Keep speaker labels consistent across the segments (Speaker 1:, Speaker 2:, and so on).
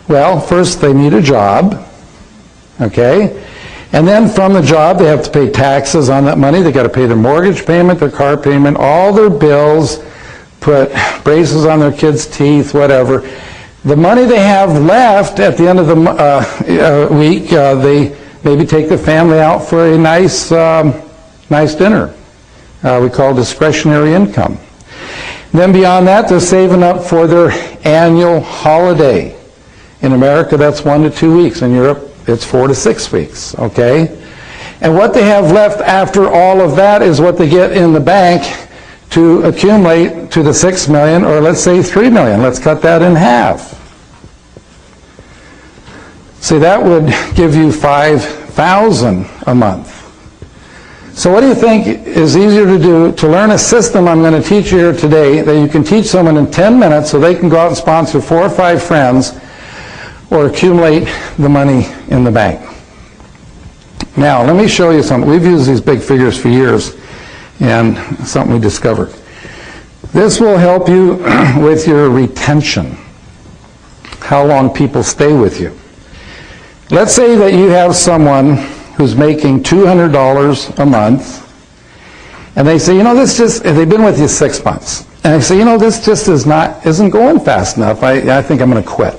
Speaker 1: Well, first they need a job, okay? And then from the job, they have to pay taxes on that money. They got to pay their mortgage payment, their car payment, all their bills, put braces on their kids' teeth, whatever. The money they have left at the end of the week, they maybe take the family out for a nice dinner. We call discretionary income. Then beyond that, they're saving up for their annual holiday. In America, that's 1 to 2 weeks. In Europe, it's 4 to 6 weeks, okay? And what they have left after all of that is what they get in the bank to accumulate to the 6 million, or let's say 3 million. Let's cut that in half. See, that would give you 5,000 a month. So what do you think is easier to do? To learn a system I'm going to teach you here today that you can teach someone in 10 minutes so they can go out and sponsor 4 or 5 friends or accumulate the money in the bank. Now, let me show you something. We've used these big figures for years, and something we discovered. This will help you with your retention, how long people stay with you. Let's say that you have someone who's making $200 a month, and they say, you know, this just, they've been with you 6 months, and they say, you know, this just isn't going fast enough. I think I'm going to quit.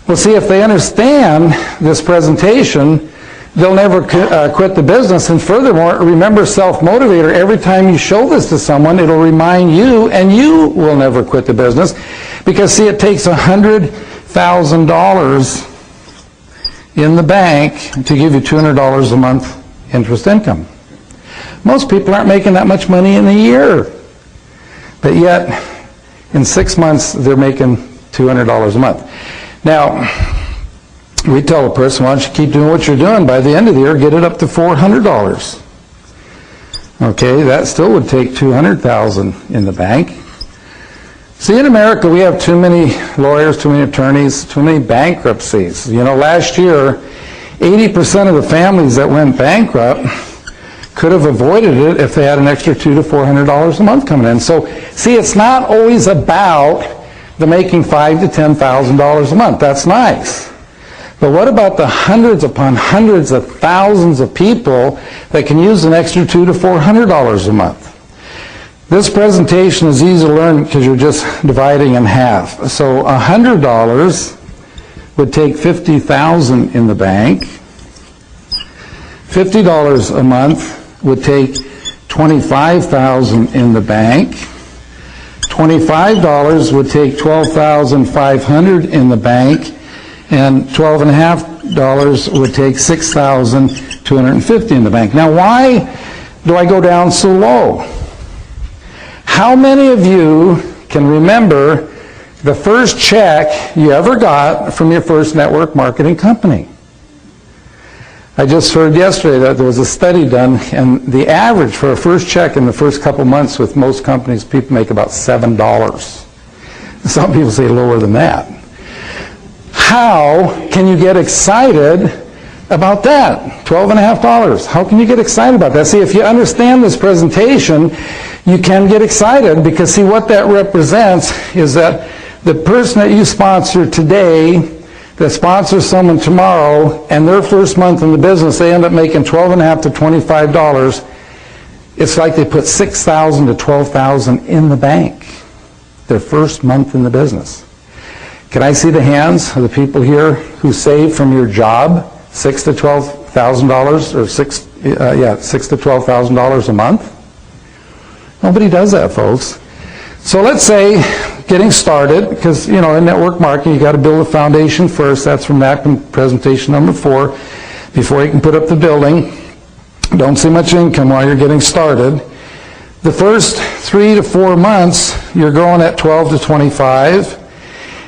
Speaker 1: Well, see, if they understand this presentation, they'll never quit the business. And furthermore, remember self-motivator. Every time you show this to someone, it'll remind you, and you will never quit the business. Because, see, it takes $100,000 in the bank to give you $200 a month interest income. Most people aren't making that much money in a year. But yet, in 6 months, they're making $200 a month. Now, we tell a person, why don't you keep doing what you're doing? By the end of the year, get it up to $400. Okay, that still would take $200,000 in the bank. See, in America, we have too many lawyers, too many attorneys, too many bankruptcies. You know, last year, 80% of the families that went bankrupt could have avoided it if they had an extra $200 to $400 a month coming in. So, see, it's not always about the making $5,000 to $10,000 a month. That's nice. But what about the hundreds upon hundreds of thousands of people that can use an extra $200 to $400 a month? This presentation is easy to learn because you're just dividing in half. So $100 would take $50,000 in the bank. $50 a month would take $25,000 in the bank. $25 would take $12,500 in the bank, and $12.50 would take $6,250 in the bank. Now, why do I go down so low? How many of you can remember the first check you ever got from your first network marketing company? I just heard yesterday that there was a study done, and the average for a first check in the first couple months with most companies, people make about $7. Some people say lower than that. How can you get excited about that? $12.50. How can you get excited about that? See, if you understand this presentation, you can get excited because, see, what that represents is that the person that you sponsor today that sponsors someone tomorrow, and their first month in the business, they end up making $12.50 to $25. It's like they put $6,000 to $12,000 in the bank their first month in the business. Can I see the hands of the people here who save from your job $6,000 to $12,000 or $6,000 to $12,000 a month? Nobody does that, folks. So let's say, getting started, because, you know, in network marketing, you got to build a foundation first. That's from that presentation number 4. Before you can put up the building, don't see much income while you're getting started. The first 3 to 4 months, you're growing at 12 to 25.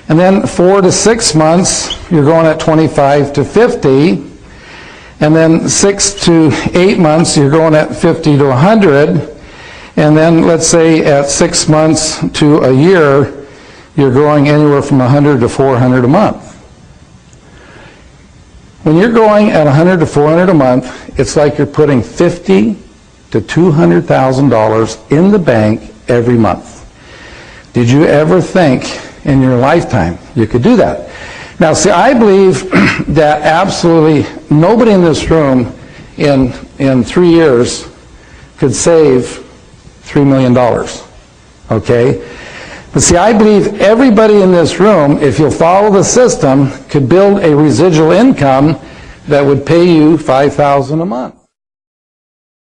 Speaker 1: And then 4 to 6 months, you're growing at 25 to 50. And then 6 to 8 months, you're growing at 50 to 100. And then, let's say, at 6 months to a year, you're growing anywhere from 100 to 400 a month. When you're growing at 100 to 400 a month, it's like you're putting $50,000 to $200,000 in the bank every month. Did you ever think in your lifetime you could do that? Now, see, I believe that absolutely nobody in this room in 3 years could save $3 million, okay? But see, I believe everybody in this room, if you'll follow the system, could build a residual income that would pay you $5,000 a month.